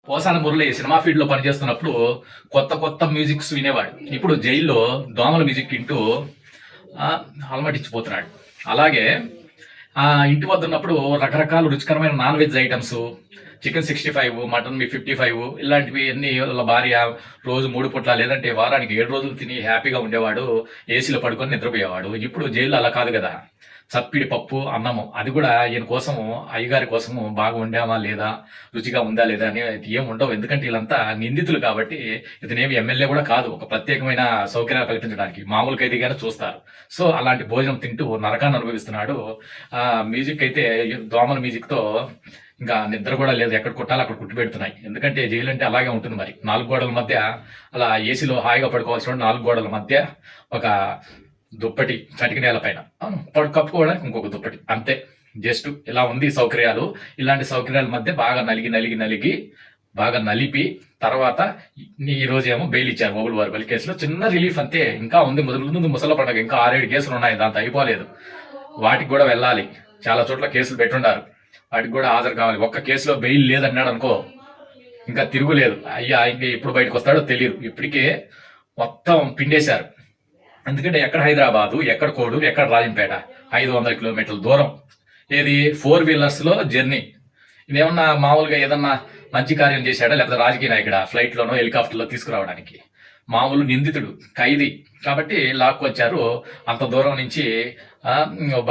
Posani Murali cinema field లో పనిచేస్తున్నప్పుడు కొత్త కొత్త మ్యూజిక్స్ వినేవాడు. ఇప్పుడు జైల్లో దోమల మ్యూజిక్ వింటూ అలమటించిపోతున్నాడు. అలాగే ఇంటి వద్ద ఉన్నప్పుడు రకరకాల రుచికరమైన non veg items, chicken 65, mutton 55 ఇలాంటివి అన్ని వాళ్ళ భార్య రోజు 3 పూట్ల లేదంటే వారానికి 7 రోజులు తిని హ్యాపీగా ఉండేవాడు. ఏసీలో పడుకొని నిద్రపోయేవాడు. ఇప్పుడు జైల్లో అలా కాదు కదా. చప్పిడి పప్పు అన్నము, అది కూడా ఈయన కోసము, అయ్యగారి కోసము బాగా వండామా లేదా, రుచిగా ఉందా లేదా అని ఏం ఉండవు. ఎందుకంటే వీళ్ళంతా నిందితులు కాబట్టి. ఇతనేమి ఎమ్మెల్యే కూడా కాదు ఒక ప్రత్యేకమైన సౌకర్యాలు కల్పించడానికి. మామూలు ఖైదీగానే చూస్తారు. సో అలాంటి భోజనం తింటూ నరకాన్ని అనుభవిస్తున్నాడు. మ్యూజిక్ అయితే దోమల మ్యూజిక్ తో ఇంకా నిద్ర కూడా లేదు. ఎక్కడ కొట్టాలో అక్కడ కుట్టి పెడుతున్నాయి. ఎందుకంటే జైలు అంటే అలాగే ఉంటుంది మరి. 4 గోడల మధ్య అలా ఏసీలో హాయిగా పడుకోవాల్సిన 4 గోడల మధ్య ఒక దుప్పటి, చటికి నేల పైన కప్పుకోవడానికి ఇంకొక దుప్పటి, అంతే. జస్ట్ ఇలా ఉంది సౌకర్యాలు. ఇలాంటి సౌకర్యాల మధ్య బాగా నలిగి బాగా నలిపి తర్వాత ఈ రోజు ఏమో బెయిల్ ఇచ్చారు ఓబుల్ వారి బలి కేసులో. చిన్న రిలీఫ్ అంతే. ఇంకా ఉంది ముందు ముసల పండుగ, ఇంకా 6-7 కేసులు ఉన్నాయి. దాంతో అయిపోలేదు. వాటికి కూడా వెళ్ళాలి. చాలా చోట్ల కేసులు పెట్టుండారు, వాటికి కూడా హాజరు కావాలి. ఒక్క కేసులో బెయిల్ లేదన్నాడు అనుకో, ఇంకా తిరుగులేదు. అయ్యా ఇంకా ఎప్పుడు బయటకు వస్తాడో తెలియదు. ఇప్పటికే మొత్తం పిండేశారు. ఎందుకంటే ఎక్కడ హైదరాబాదు, ఎక్కడ కోడూరు, ఎక్కడ రాజంపేట, 500 కిలోమీటర్ల దూరం. ఏది 4 వీలర్స్ లో జర్నీ. ఇదేమన్నా మామూలుగా ఏదన్నా మంచి కార్యం చేశాడా, లేకపోతే రాజకీయ నాయకుడా ఫ్లైట్లోనో హెలికాప్టర్లో తీసుకురావడానికి? మామూలు నిందితుడు, ఖైదీ కాబట్టి లాక్కొచ్చారు. అంత దూరం నుంచి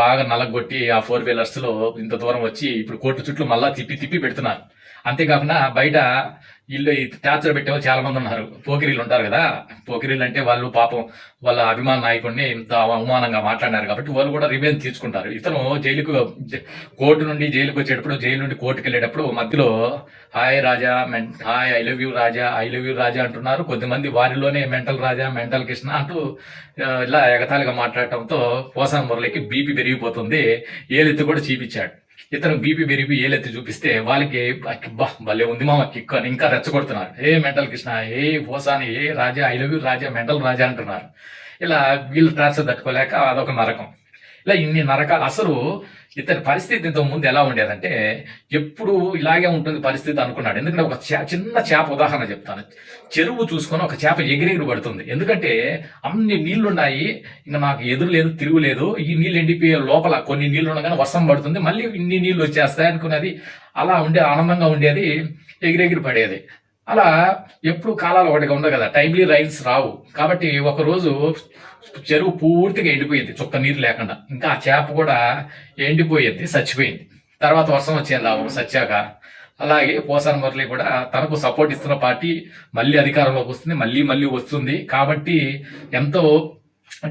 బాగా నలగొట్టి ఆ 4 వీలర్స్ లో ఇంత దూరం వచ్చి ఇప్పుడు కోర్టు చుట్టూ మళ్ళా తిప్పి పెడుతున్నారు. అంతేకాకుండా బయట ఇల్లు టార్చర్ పెట్టేవాళ్ళు చాలా మంది ఉన్నారు. పోకిరీలు ఉంటారు కదా. పోకిరీలు అంటే వాళ్ళు పాపం వాళ్ళ అభిమాన నాయకుడిని ఇంత అవమానంగా మాట్లాడినారు కాబట్టి వాళ్ళు కూడా రివెంజ్ తీసుకుంటారు. ఇతను కోర్టు నుండి జైలుకు వచ్చేటప్పుడు, జైలు నుండి కోర్టుకు వెళ్ళేటప్పుడు మధ్యలో hi Raja, hi I love you Raja అంటున్నారు. కొద్దిమంది వారిలోనే మెంటల్ రాజా, మెంటల్ కృష్ణ అంటూ ఇలా ఎగతాళిగా మాట్లాడటంతో పోసాన మురళికి బీపీ పెరిగిపోతుంది. ఏలెత్తి కూడా చూపించాడు. ఇతను బీపీ పెరిగి ఏలెత్తి చూపిస్తే వాళ్ళకి భలే ఉంది మామ కిక్ అని ఇంకా రెచ్చగొడుతున్నారు. ఏ మెంటల్ కృష్ణ, ఏ పోసాని, ఏ Raja, I love you Raja, mental Raja అంటున్నారు. ఇలా వీళ్ళు టార్చర్ తట్టుకోలేక అదొక నరకం. ఇలా ఇన్ని నరకాలు. అసలు ఇతని పరిస్థితి ఇంత ముందు ఎలా ఉండేదంటే ఎప్పుడు ఇలాగే ఉంటుంది పరిస్థితి అనుకున్నాడు. ఎందుకంటే ఒక చిన్న చేప ఉదాహరణ చెప్తాను. చెరువు చూసుకొని ఒక చేప ఎగిరెగిరి పడుతుంది. ఎందుకంటే అన్ని నీళ్లున్నాయి, ఇంకా నాకు ఎదురు లేదు, తిరుగు లేదు. ఈ నీళ్ళు ఎండిపోయే లోపల కొన్ని నీళ్లు ఉండగానే వర్షం పడుతుంది, మళ్ళీ ఇన్ని నీళ్లు వచ్చేస్తాయి అనుకున్నది. అలా ఉండే ఆనందంగా ఉండేది, ఎగిరెగిరి పడేది. అలా ఎప్పుడు కాలాలు ఒకటిగా ఉండదు కదా, టైమ్లీ రైన్స్ రావు. కాబట్టి ఒకరోజు చెరువు పూర్తిగా ఎండిపోయింది, చుక్క నీరు లేకుండా. ఇంకా ఆ చేప కూడా ఎండిపోయింది, చచ్చిపోయింది. తర్వాత వర్షం వచ్చేది సచ్చాక. అలాగే పోసాన మురళి కూడా తనకు సపోర్ట్ ఇస్తున్న పార్టీ మళ్ళీ అధికారంలోకి వస్తుంది, మళ్ళీ వస్తుంది. కాబట్టి ఎంతో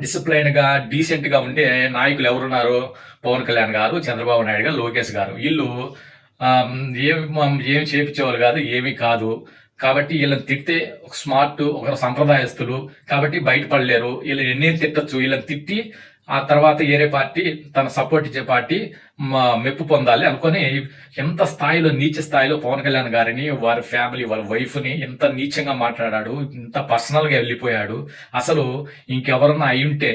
డిసిప్లైన్ గా, డీసెంట్ గా ఉండే నాయకులు ఎవరున్నారు? పవన్ కళ్యాణ్ గారు, చంద్రబాబు నాయుడు గారు, లోకేష్ గారు. వీళ్ళు ఏమి చేపించేవాళ్ళు కాదు, ఏమీ కాదు. కాబట్టి వీళ్ళని తిడితే ఒక స్మార్ట్, ఒక సంప్రదాయస్తులు కాబట్టి బయటపడలేరు. వీళ్ళని ఎన్నేళ్ళు తిట్టచ్చు. వీళ్ళని తిట్టి ఆ తర్వాత ఏరే పార్టీ, తన సపోర్ట్ ఇచ్చే పార్టీ మెప్పు పొందాలి అనుకొని ఎంత స్థాయిలో, నీచ స్థాయిలో పవన్ కళ్యాణ్ గారిని, వారి ఫ్యామిలీ, వాళ్ళ వైఫ్ని ఎంత నీచంగా మాట్లాడాడు, ఇంత పర్సనల్గా వెళ్ళిపోయాడు. అసలు ఇంకెవరన్నా అయి ఉంటే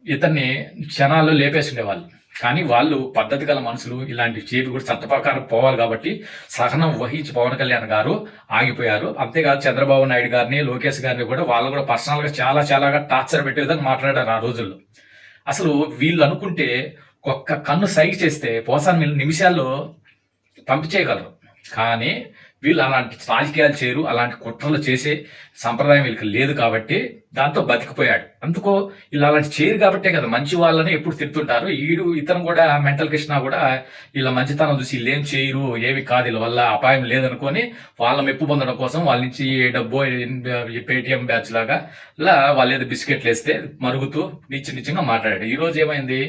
ఇతన్ని క్షణాల్లో లేపేసుండేవాళ్ళు. కానీ వాళ్ళు పద్ధతి గల మనుషులు. ఇలాంటి చేపి కూడా చట్ట ప్రకారం పోవాలి కాబట్టి సహనం వహించి పవన్ కళ్యాణ్ గారు ఆగిపోయారు. అంతేకాదు చంద్రబాబు నాయుడు గారిని, లోకేష్ గారిని కూడా వాళ్ళు కూడా పర్సనల్ గా చాలాగా టార్చర్ పెట్టే విధంగా మాట్లాడారు ఆ రోజుల్లో. అసలు వీళ్ళు అనుకుంటే ఒక్క కన్ను సైగ చేస్తే పోసాన నిమిషాల్లో పంపించేయగలరు. కానీ వీళ్ళు అలాంటి రాజకీయాలు చేయరు, అలాంటి కుట్రలు చేసే సంప్రదాయం వీళ్ళకి లేదు కాబట్టి దాంతో బతికిపోయాడు. అందుకో వీళ్ళు అలాంటి చేయరు కాబట్టే కదా మంచి వాళ్ళని ఎప్పుడు తిడుతుంటారు. ఇతను కూడా మెంటల్ కృష్ణ కూడా వీళ్ళ మంచితనం చూసి వీళ్ళు ఏం చేయరు, ఏమి కాదు, వీళ్ళ వల్ల అపాయం లేదనుకొని వాళ్ళ మెప్పు పొందడం కోసం వాళ్ళ నుంచి డబ్బు పేటిఎం బ్యాచ్ లాగా ఇలా వాళ్ళు ఏదో బిస్కెట్లు వేస్తే మరుగుతూ నిత్యంగా మాట్లాడాడు. ఈ రోజు ఏమైంది?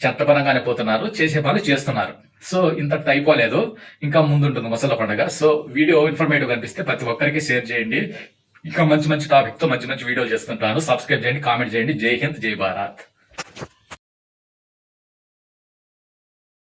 చట్టపరంగానే పోతున్నారు, చేసే పనులు చేస్తున్నారు. సో ఇంతటితో అయిపోలేదు, ఇంకా ముందుంటుంది ముసల పండుగ. సో వీడియో ఇన్ఫర్మేటివ్ కనిపిస్తే ప్రతి ఒక్కరికి షేర్ చేయండి. ఇంకా మంచి టాపిక్ తో మంచి వీడియోలు చేస్తుంటాను. సబ్స్క్రైబ్ చేయండి, కామెంట్ చేయండి. జై హింద్, జై భారత్.